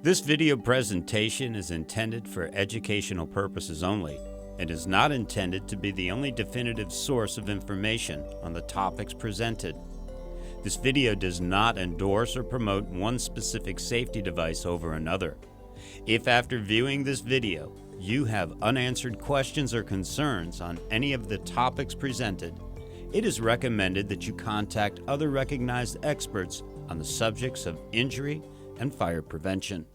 This video presentation is intended for educational purposes only and is not intended to be the only definitive source of information on the topics presented. This video does not endorse or promote one specific safety device over another. If after viewing this video you have unanswered questions or concerns on any of the topics presented, it is recommended that you contact other recognized experts on the subjects of injury and fire prevention.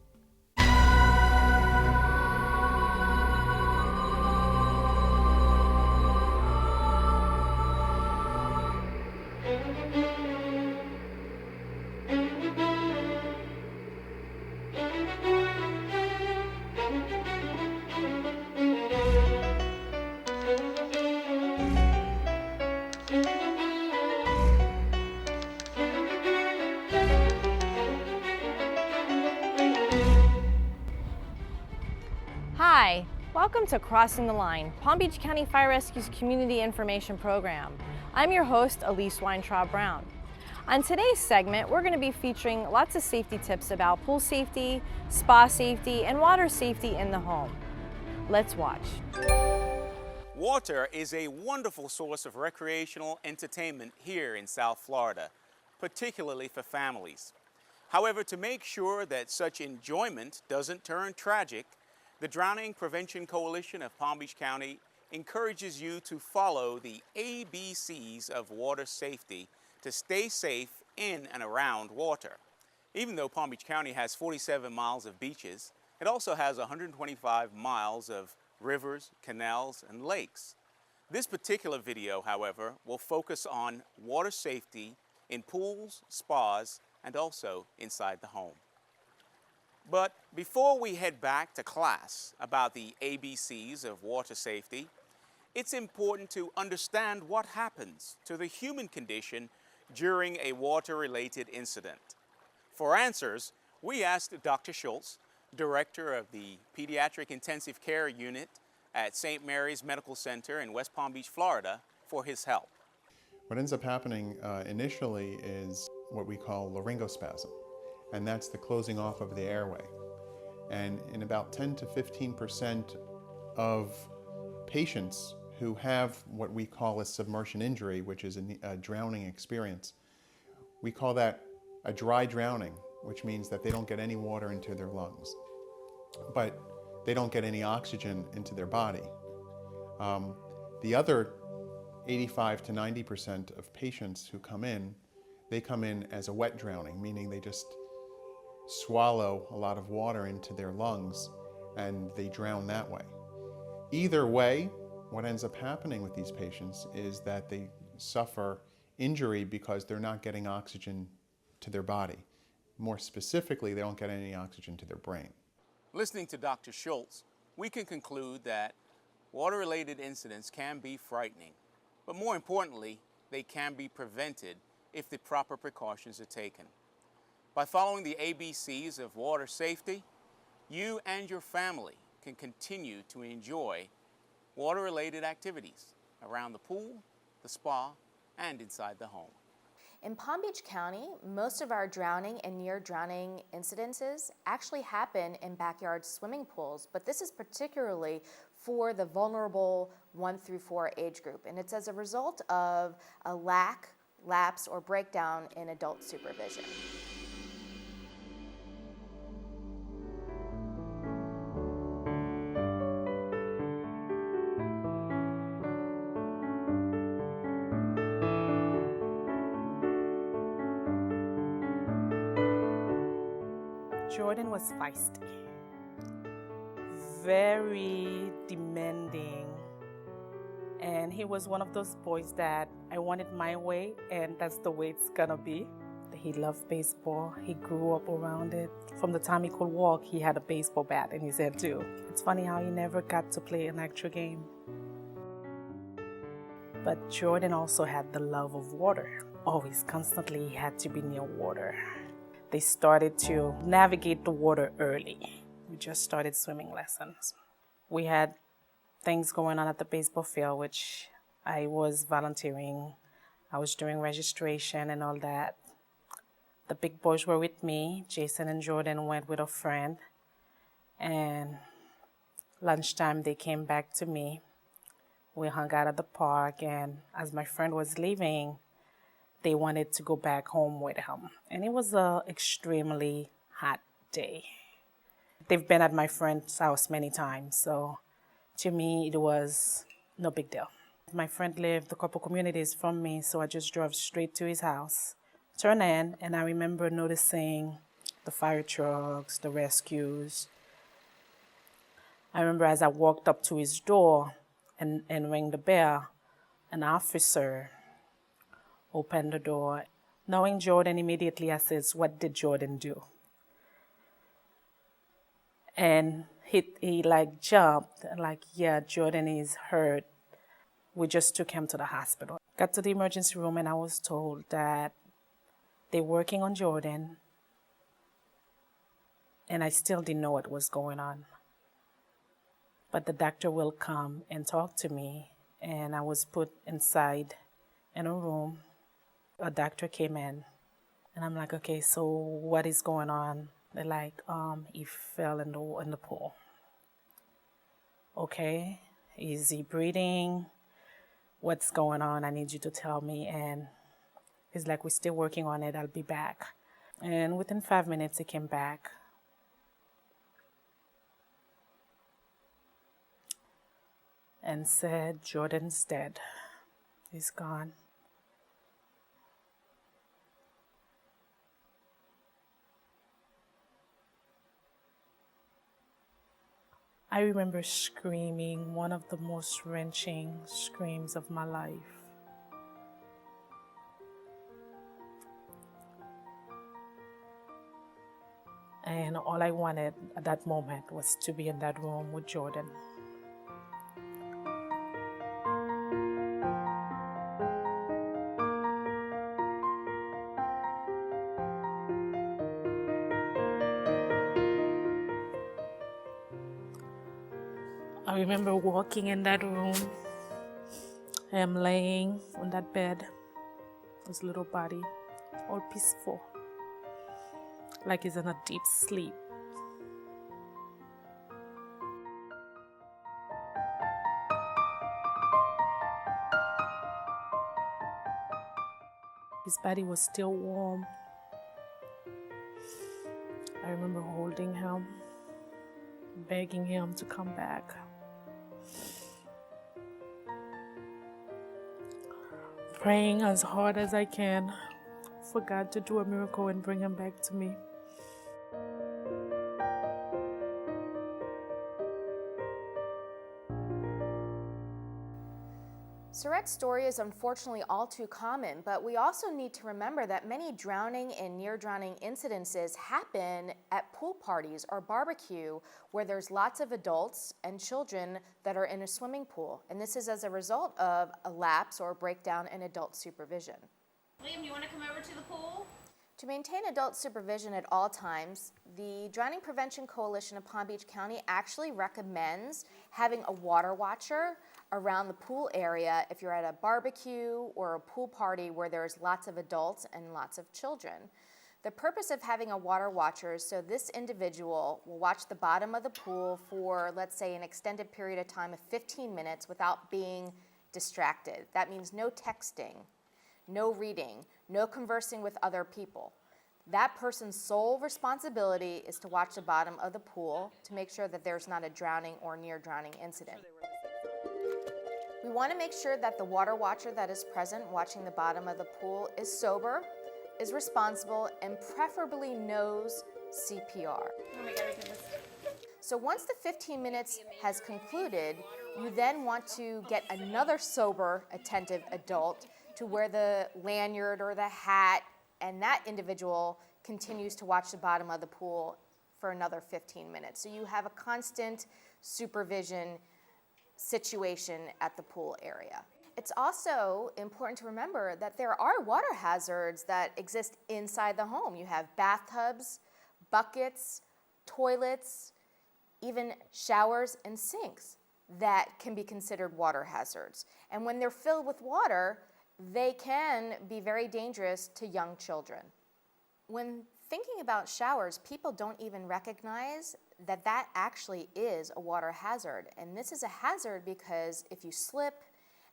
Hi, welcome to Crossing the Line, Palm Beach County Fire Rescue's Community Information Program. I'm your host, Elise Weintraub-Brown. On today's segment, we're going to be featuring lots of safety tips about pool safety, spa safety, and water safety in the home. Let's watch. Water is a wonderful source of recreational entertainment here in South Florida, particularly for families. However, to make sure that such enjoyment doesn't turn tragic, the Drowning Prevention Coalition of Palm Beach County encourages you to follow the ABCs of water safety to stay safe in and around water. Even though Palm Beach County has 47 miles of beaches, it also has 125 miles of rivers, canals, and lakes. This particular video, however, will focus on water safety in pools, spas, and also inside the home. But before we head back to class about the ABCs of water safety, it's important to understand what happens to the human condition during a water-related incident. For answers, we asked Dr. Schultz, Director of the Pediatric Intensive Care Unit at St. Mary's Medical Center in West Palm Beach, Florida, for his help. What ends up happening initially is what we call laryngospasm, and that's the closing off of the airway. And in about 10 to 15% of patients who have what we call a submersion injury, which is a drowning experience, we call that a dry drowning, which means that they don't get any water into their lungs, but they don't get any oxygen into their body. The other 85 to 90% of patients who come in, they come in as a wet drowning, meaning they just swallow a lot of water into their lungs and they drown that way. Either way, what ends up happening with these patients is that they suffer injury because they're not getting oxygen to their body. More specifically, they don't get any oxygen to their brain. Listening to Dr. Schultz, we can conclude that water-related incidents can be frightening, but more importantly, they can be prevented if the proper precautions are taken. By following the ABCs of water safety, you and your family can continue to enjoy water-related activities around the pool, the spa, and inside the home. In Palm Beach County, most of our drowning and near-drowning incidences actually happen in backyard swimming pools, but this is particularly for the vulnerable 1 through 4 age group, and it's as a result of a lapse, or breakdown in adult supervision. Jordan was feisty, very demanding, and he was one of those boys that I wanted my way, and that's the way it's gonna be. He loved baseball. He grew up around it. From the time he could walk, he had a baseball bat in his hand too. It's funny how he never got to play an actual game. But Jordan also had the love of water. Always, constantly, he had to be near water. They started to navigate the water early. We just started swimming lessons. We had things going on at the baseball field, which I was volunteering. I was doing registration and all that. The big boys were with me. Jason and Jordan went with a friend. And lunchtime, they came back to me. We hung out at the park, and as my friend was leaving, they wanted to go back home with him. And it was an extremely hot day. They've been at my friend's house many times, so to me, it was no big deal. My friend lived a couple communities from me, so I just drove straight to his house, turned in, and I remember noticing the fire trucks, the rescues. I remember as I walked up to his door and rang the bell, an officer opened the door. Knowing Jordan, immediately I said, "What did Jordan do?" And he like jumped, like, "Yeah, Jordan is hurt. We just took him to the hospital." Got to the emergency room and I was told that they're working on Jordan, and I still didn't know what was going on. But the doctor will come and talk to me, and I was put inside in a room. A doctor came in, and I'm like, "Okay, so what is going on?" They're like, "He fell in the pool." "Okay, is he breathing? What's going on? I need you to tell me." And he's like, "We're still working on it. I'll be back." And within 5 minutes, he came back. And said, "Jordan's dead. He's gone." I remember screaming one of the most wrenching screams of my life. And all I wanted at that moment was to be in that room with Jordan. I remember walking in that room. I am laying on that bed, his little body, all peaceful, like he's in a deep sleep. His body was still warm. I remember holding him, begging him to come back. Praying as hard as I can for God to do a miracle and bring him back to me. Surette's story is unfortunately all too common, but we also need to remember that many drowning and near-drowning incidences happen at pool parties or barbecue where there's lots of adults and children that are in a swimming pool. And this is as a result of a lapse or breakdown in adult supervision. Liam, you want to come over to the pool? To maintain adult supervision at all times, the Drowning Prevention Coalition of Palm Beach County actually recommends having a water watcher around the pool area if you're at a barbecue or a pool party where there's lots of adults and lots of children. The purpose of having a water watcher is so this individual will watch the bottom of the pool for, let's say, an extended period of time of 15 minutes without being distracted. That means no texting, no reading, no conversing with other people. That person's sole responsibility is to watch the bottom of the pool to make sure that there's not a drowning or near drowning incident. We want to make sure that the water watcher that is present watching the bottom of the pool is sober, is responsible, and preferably knows CPR. So once the 15 minutes has concluded, you then want to get another sober, attentive adult to wear the lanyard or the hat, and that individual continues to watch the bottom of the pool for another 15 minutes. So you have a constant supervision situation at the pool area. It's also important to remember that there are water hazards that exist inside the home. You have bathtubs, buckets, toilets, even showers and sinks that can be considered water hazards. And when they're filled with water, they can be very dangerous to young children. When thinking about showers, people don't even recognize that that actually is a water hazard. And this is a hazard because if you slip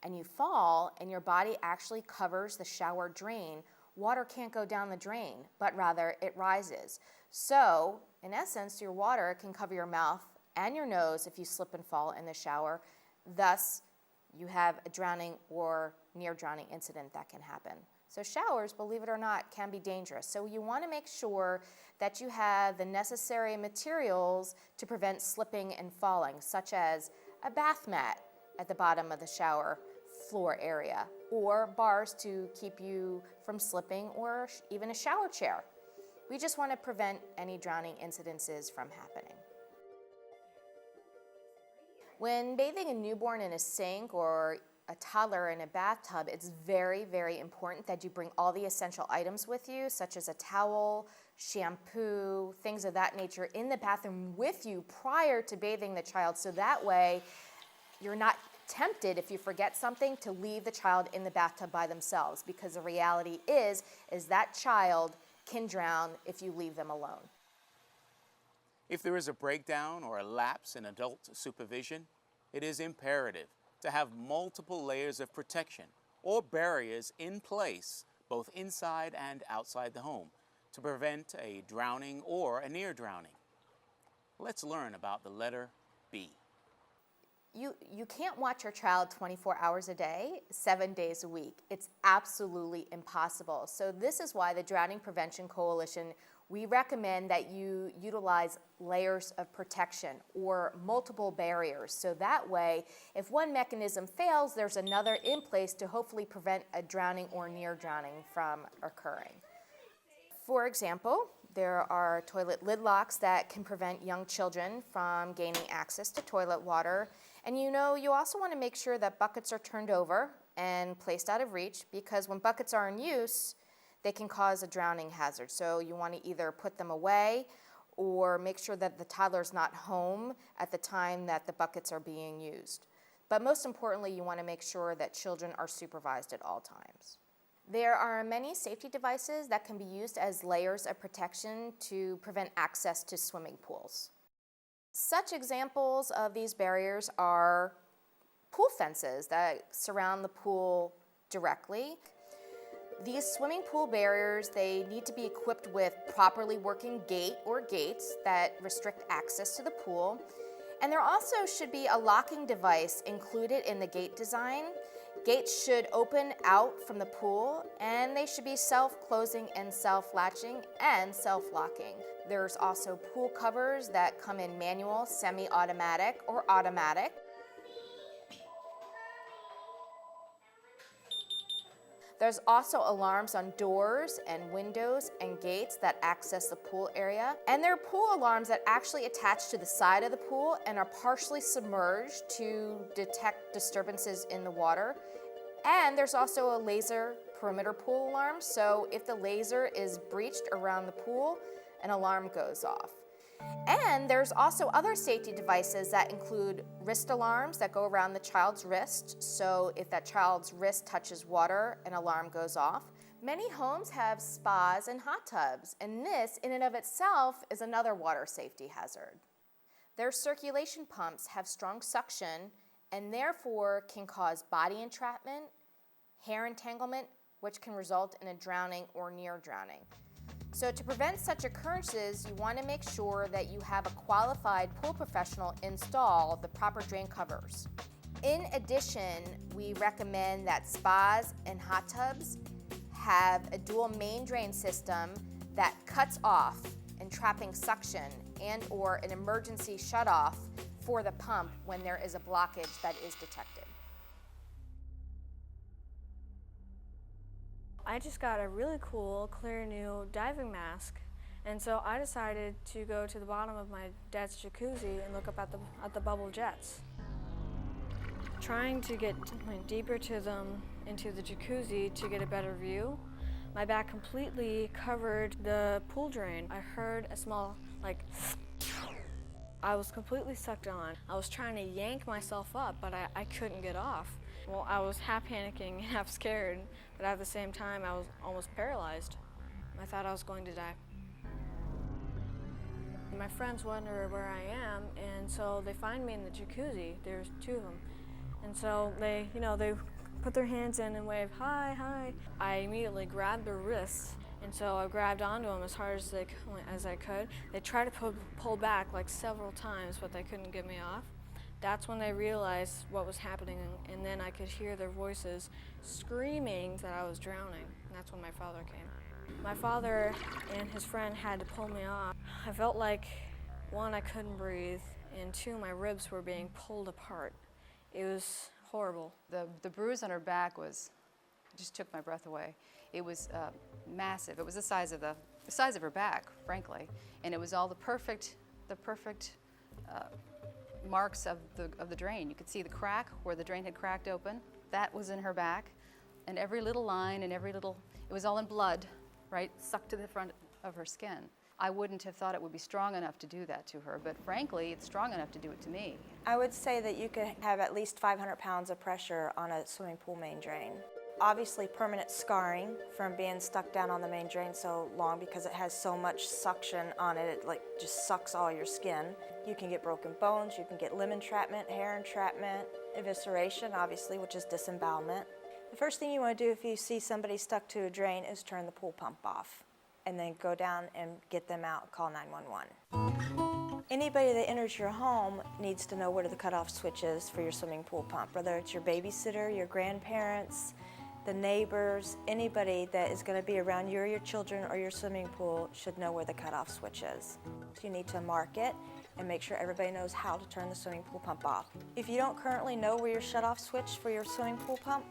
and you fall and your body actually covers the shower drain, water can't go down the drain, but rather it rises. So, in essence, your water can cover your mouth and your nose if you slip and fall in the shower. Thus, you have a drowning or near drowning incident that can happen. So showers, believe it or not, can be dangerous. So you want to make sure that you have the necessary materials to prevent slipping and falling, such as a bath mat at the bottom of the shower floor area, or bars to keep you from slipping, or even a shower chair. We just want to prevent any drowning incidences from happening. When bathing a newborn in a sink or a toddler in a bathtub, it's very, very important that you bring all the essential items with you, such as a towel, shampoo, things of that nature, in the bathroom with you prior to bathing the child, so that way you're not tempted, if you forget something, to leave the child in the bathtub by themselves, because the reality is that child can drown if you leave them alone. If there is a breakdown or a lapse in adult supervision, it is imperative to have multiple layers of protection or barriers in place, both inside and outside the home, to prevent a drowning or a near drowning. Let's learn about the letter B. You can't watch your child 24 hours a day, 7 days a week. It's absolutely impossible. So this is why the Drowning Prevention Coalition, we recommend that you utilize layers of protection or multiple barriers. So that way, if one mechanism fails, there's another in place to hopefully prevent a drowning or near drowning from occurring. For example, there are toilet lid locks that can prevent young children from gaining access to toilet water. And you also want to make sure that buckets are turned over and placed out of reach, because when buckets are in use, they can cause a drowning hazard. So you want to either put them away or make sure that the toddler's not home at the time that the buckets are being used. But most importantly, you want to make sure that children are supervised at all times. There are many safety devices that can be used as layers of protection to prevent access to swimming pools. Such examples of these barriers are pool fences that surround the pool directly. These swimming pool barriers, they need to be equipped with properly working gate or gates that restrict access to the pool. And there also should be a locking device included in the gate design. Gates should open out from the pool, and they should be self-closing and self-latching and self-locking. There's also pool covers that come in manual, semi-automatic, or automatic. There's also alarms on doors and windows and gates that access the pool area. And there are pool alarms that actually attach to the side of the pool and are partially submerged to detect disturbances in the water. And there's also a laser perimeter pool alarm, so if the laser is breached around the pool, an alarm goes off. And there's also other safety devices that include wrist alarms that go around the child's wrist, so if that child's wrist touches water, an alarm goes off. Many homes have spas and hot tubs, and this in and of itself is another water safety hazard. Their circulation pumps have strong suction and therefore can cause body entrapment, hair entanglement, which can result in a drowning or near drowning. So to prevent such occurrences, you want to make sure that you have a qualified pool professional install the proper drain covers. In addition, we recommend that spas and hot tubs have a dual main drain system that cuts off entrapping suction and or an emergency shutoff for the pump when there is a blockage that is detected. I just got a really cool, clear new diving mask, and so I decided to go to the bottom of my dad's jacuzzi and look up at the bubble jets. Trying to get deeper to them into the jacuzzi to get a better view, my back completely covered the pool drain. I heard a small, I was completely sucked on. I was trying to yank myself up, but I couldn't get off. Well, I was half panicking, half scared, but at the same time, I was almost paralyzed. I thought I was going to die. My friends wonder where I am, and so they find me in the jacuzzi. There's two of them. And so they put their hands in and wave, hi, hi. I immediately grabbed their wrists, and so I grabbed onto them as hard as I could. They tried to pull back like several times, but they couldn't get me off. That's when they realized what was happening, and then I could hear their voices screaming that I was drowning. And that's when my father came. My father and his friend had to pull me off. I felt like, one, I couldn't breathe, and two, my ribs were being pulled apart. It was horrible. The bruise on her back just took my breath away. It was massive. It was the size of her back, frankly, and it was all the perfect marks of the drain. You could see the crack where the drain had cracked open. That was in her back, and every little line and it was all in blood, right, sucked to the front of her skin. I wouldn't have thought it would be strong enough to do that to her, but frankly, it's strong enough to do it to me. I would say that you could have at least 500 pounds of pressure on a swimming pool main drain. Obviously, permanent scarring from being stuck down on the main drain so long because it has so much suction on it, it just sucks all your skin. You can get broken bones, you can get limb entrapment, hair entrapment, evisceration, obviously, which is disembowelment. The first thing you want to do if you see somebody stuck to a drain is turn the pool pump off, and then go down and get them out and call 911. Anybody that enters your home needs to know where the cutoff switch is for your swimming pool pump, whether it's your babysitter, your grandparents, the neighbors, anybody that is going to be around you or your children or your swimming pool should know where the cutoff switch is. So you need to mark it and make sure everybody knows how to turn the swimming pool pump off. If you don't currently know where your shutoff switch for your swimming pool pump,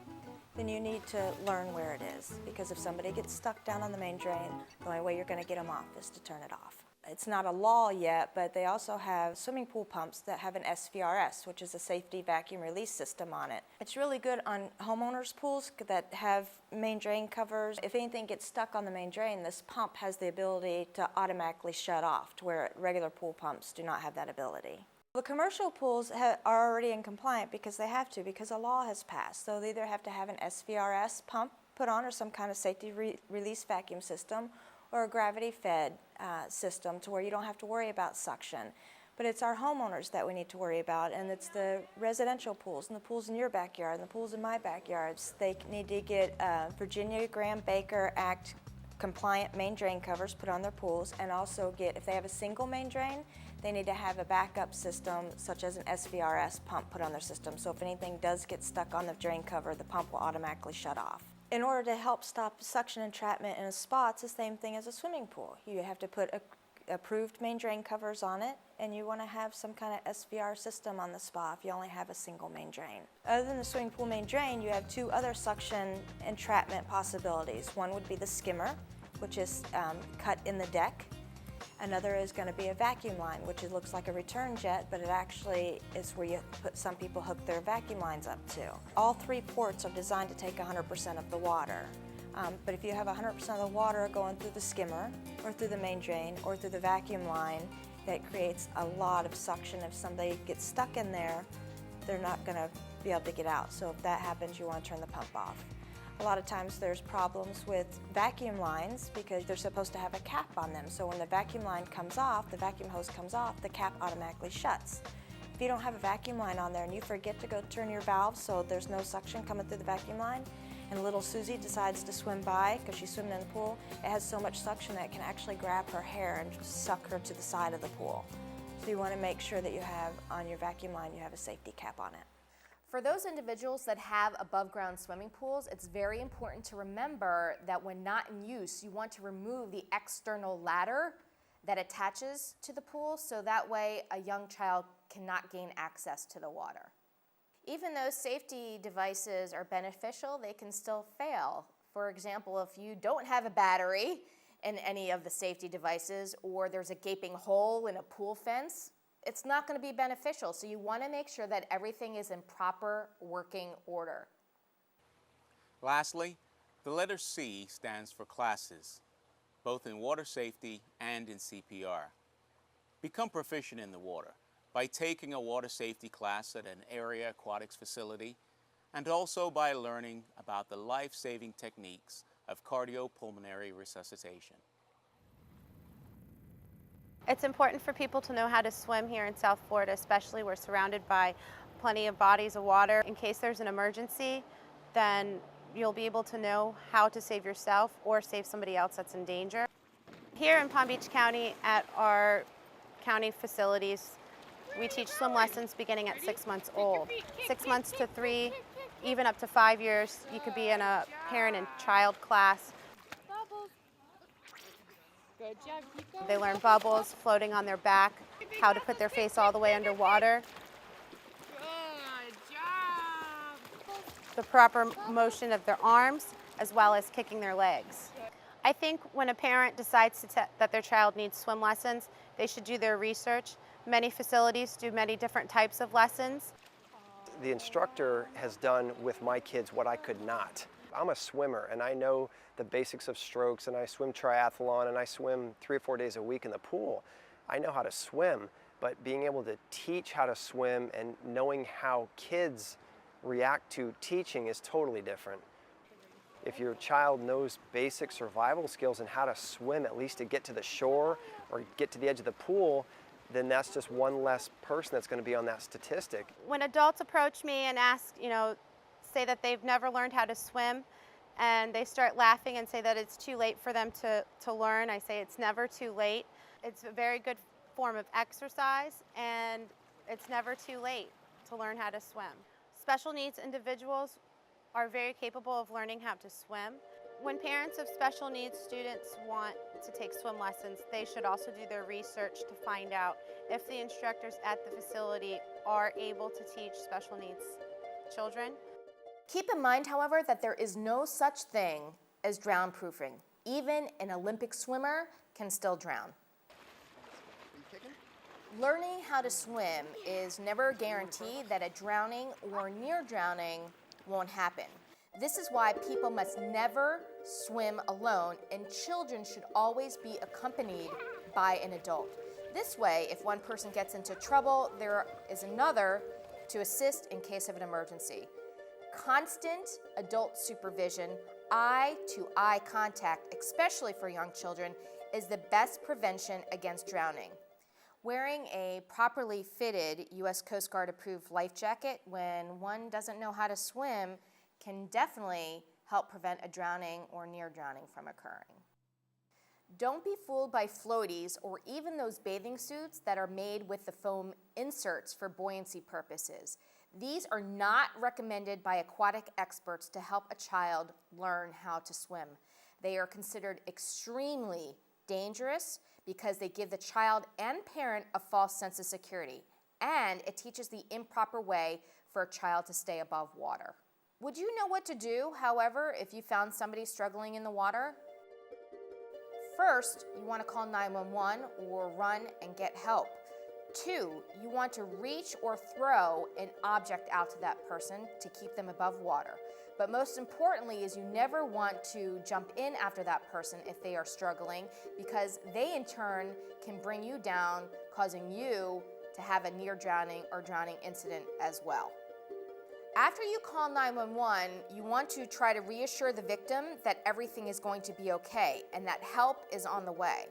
then you need to learn where it is, because if somebody gets stuck down on the main drain, the only way you're going to get them off is to turn it off. It's not a law yet, but they also have swimming pool pumps that have an SVRS, which is a safety vacuum release system on it. It's really good on homeowners' pools that have main drain covers. If anything gets stuck on the main drain, this pump has the ability to automatically shut off, to where regular pool pumps do not have that ability. The commercial pools are already in compliant because they have to, because a law has passed. So they either have to have an SVRS pump put on or some kind of safety release vacuum system, or a gravity-fed system to where you don't have to worry about suction. But it's our homeowners that we need to worry about, and it's the residential pools and the pools in your backyard and the pools in my backyards. They need to get Virginia Graham-Baker Act compliant main drain covers put on their pools, and also get, if they have a single main drain, they need to have a backup system such as an SVRS pump put on their system. So if anything does get stuck on the drain cover, the pump will automatically shut off. In order to help stop suction entrapment in a spa, it's the same thing as a swimming pool. You have to put approved main drain covers on it, and you want to have some kind of SVR system on the spa if you only have a single main drain. Other than the swimming pool main drain, you have two other suction entrapment possibilities. One would be the skimmer, which is cut in the deck. Another is going to be a vacuum line, which looks like a return jet, but it actually is where some people hook their vacuum lines up to. All three ports are designed to take 100% of the water. But if you have 100% of the water going through the skimmer, or through the main drain, or through the vacuum line, that creates a lot of suction. If somebody gets stuck in there, they're not going to be able to get out. So if that happens, you want to turn the pump off. A lot of times there's problems with vacuum lines because they're supposed to have a cap on them. So when the vacuum line comes off, the vacuum hose comes off, the cap automatically shuts. If you don't have a vacuum line on there and you forget to go turn your valve so there's no suction coming through the vacuum line, and little Susie decides to swim by because she's swimming in the pool, it has so much suction that it can actually grab her hair and suck her to the side of the pool. So you want to make sure that you have on your vacuum line, you have a safety cap on it. For those individuals that have above-ground swimming pools, it's very important to remember that when not in use, you want to remove the external ladder that attaches to the pool, so that way a young child cannot gain access to the water. Even though safety devices are beneficial, they can still fail. For example, if you don't have a battery in any of the safety devices, or there's a gaping hole in a pool fence, it's not going to be beneficial. So you want to make sure that everything is in proper working order. Lastly, the letter C stands for classes, both in water safety and in CPR. Become proficient in the water by taking a water safety class at an area aquatics facility, and also by learning about the life-saving techniques of cardiopulmonary resuscitation. It's important for people to know how to swim here in South Florida, especially we're surrounded by plenty of bodies of water. In case there's an emergency, then you'll be able to know how to save yourself or save somebody else that's in danger. Here in Palm Beach County at our county facilities, we teach swim lessons beginning at 6 months old. 6 months to 3, even up to 5 years, you could be in a parent and child class. Good job, keep going. They learn bubbles, floating on their back, how to put their face all the way underwater. Good job. The proper motion of their arms, as well as kicking their legs. I think when a parent decides that their child needs swim lessons, they should do their research. Many facilities do many different types of lessons. The instructor has done with my kids what I could not. I'm a swimmer and I know the basics of strokes, and I swim triathlon, and I swim 3 or 4 days a week in the pool. I know how to swim, but being able to teach how to swim and knowing how kids react to teaching is totally different. If your child knows basic survival skills and how to swim, at least to get to the shore or get to the edge of the pool, then that's just one less person that's going to be on that statistic. When adults approach me and ask, say that they've never learned how to swim, and they start laughing and say that it's too late for them to learn, I say it's never too late. It's a very good form of exercise, and it's never too late to learn how to swim. Special needs individuals are very capable of learning how to swim. When parents of special needs students want to take swim lessons, they should also do their research to find out if the instructors at the facility are able to teach special needs children. Keep in mind, however, that there is no such thing as drown-proofing. Even an Olympic swimmer can still drown. Learning how to swim is never a guarantee that a drowning or near drowning won't happen. This is why people must never swim alone, and children should always be accompanied by an adult. This way, if one person gets into trouble, there is another to assist in case of an emergency. Constant adult supervision, eye-to-eye contact, especially for young children, is the best prevention against drowning. Wearing a properly fitted U.S. Coast Guard approved life jacket when one doesn't know how to swim can definitely help prevent a drowning or near drowning from occurring. Don't be fooled by floaties or even those bathing suits that are made with the foam inserts for buoyancy purposes. These are not recommended by aquatic experts to help a child learn how to swim. They are considered extremely dangerous because they give the child and parent a false sense of security, and it teaches the improper way for a child to stay above water. Would you know what to do, however, if you found somebody struggling in the water? First, you want to call 911 or run and get help. 2, you want to reach or throw an object out to that person to keep them above water. But most importantly is you never want to jump in after that person if they are struggling, because they in turn can bring you down, causing you to have a near drowning or drowning incident as well. After you call 911, you want to try to reassure the victim that everything is going to be okay and that help is on the way.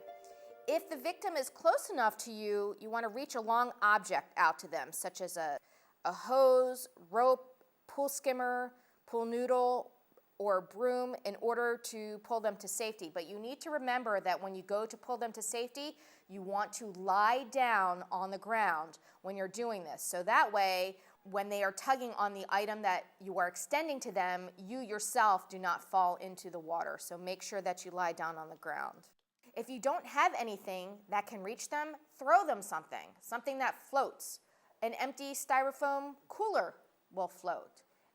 If the victim is close enough to you, you want to reach a long object out to them, such as a hose, rope, pool skimmer, pool noodle, or broom in order to pull them to safety. But you need to remember that when you go to pull them to safety, you want to lie down on the ground when you're doing this. So that way, when they are tugging on the item that you are extending to them, you yourself do not fall into the water. So make sure that you lie down on the ground. If you don't have anything that can reach them, throw them something that floats. An empty styrofoam cooler will float.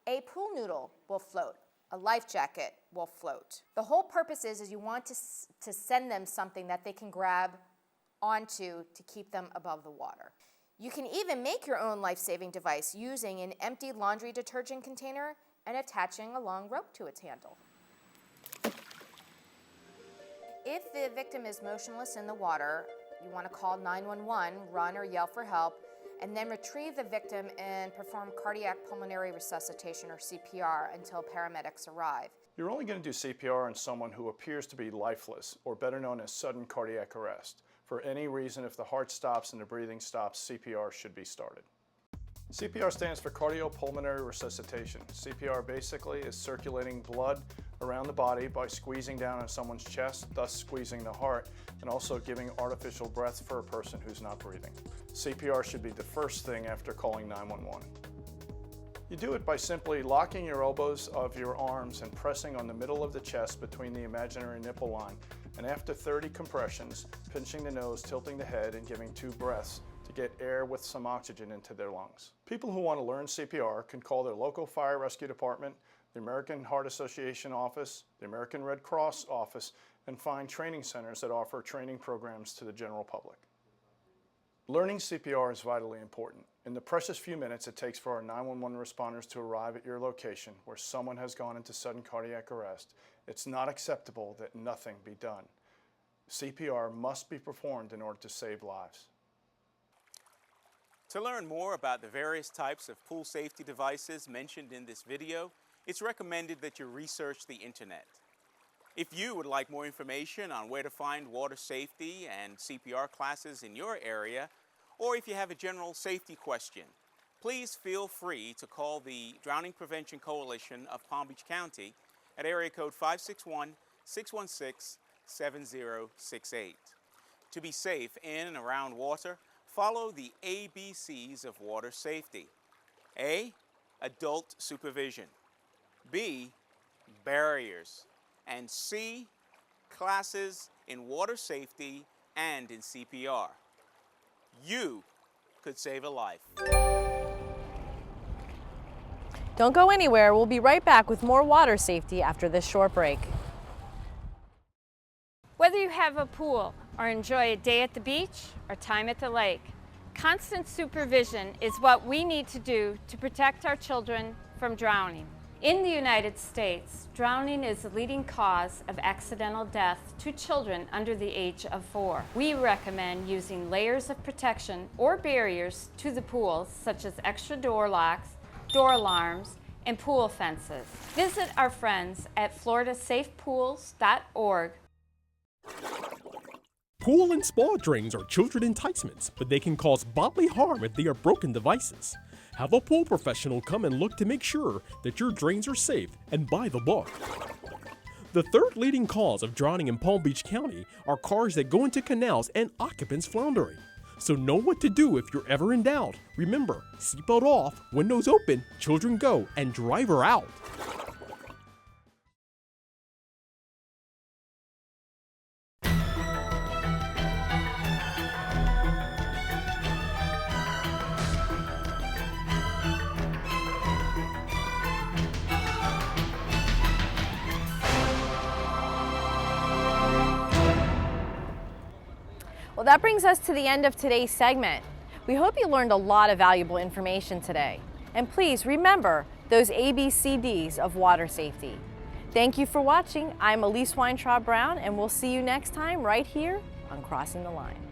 A pool noodle will float. A life jacket will float. The whole purpose is you want to send them something that they can grab onto to keep them above the water. You can even make your own life-saving device using an empty laundry detergent container and attaching a long rope to its handle. If the victim is motionless in the water, you want to call 911, run or yell for help, and then retrieve the victim and perform cardiac pulmonary resuscitation or CPR until paramedics arrive. You're only going to do CPR on someone who appears to be lifeless, or better known as sudden cardiac arrest. For any reason, if the heart stops and the breathing stops, CPR should be started. CPR stands for cardiopulmonary resuscitation. CPR basically is circulating blood around the body by squeezing down on someone's chest, thus squeezing the heart, and also giving artificial breath for a person who's not breathing. CPR should be the first thing after calling 911. You do it by simply locking your elbows of your arms and pressing on the middle of the chest between the imaginary nipple line, and after 30 compressions, pinching the nose, tilting the head, and giving 2 breaths to get air with some oxygen into their lungs. People who want to learn CPR can call their local fire rescue department, the American Heart Association office, the American Red Cross office, and find training centers that offer training programs to the general public. Learning CPR is vitally important. In the precious few minutes it takes for our 911 responders to arrive at your location where someone has gone into sudden cardiac arrest, it's not acceptable that nothing be done. CPR must be performed in order to save lives. To learn more about the various types of pool safety devices mentioned in this video, it's recommended that you research the internet. If you would like more information on where to find water safety and CPR classes in your area, or if you have a general safety question, please feel free to call the Drowning Prevention Coalition of Palm Beach County at area code 561-616-7068. To be safe in and around water, follow the ABCs of water safety. A, adult supervision. B, barriers. And C, classes in water safety and in CPR. You could save a life. Don't go anywhere. We'll be right back with more water safety after this short break. Whether you have a pool or enjoy a day at the beach or time at the lake, constant supervision is what we need to do to protect our children from drowning. In the United States, drowning is the leading cause of accidental death to children under the age of 4. We recommend using layers of protection or barriers to the pools, such as extra door locks, door alarms, and pool fences. Visit our friends at floridasafepools.org. Pool and spa drains are children enticements, but they can cause bodily harm if they are broken devices. Have a pool professional come and look to make sure that your drains are safe and by the book. The third leading cause of drowning in Palm Beach County are cars that go into canals and occupants floundering. So know what to do if you're ever in doubt. Remember, seatbelt off, windows open, children go, and driver out. Well, that brings us to the end of today's segment. We hope you learned a lot of valuable information today. And please remember those ABCDs of water safety. Thank you for watching. I'm Elise Weintraub Brown, and we'll see you next time right here on Crossing the Line.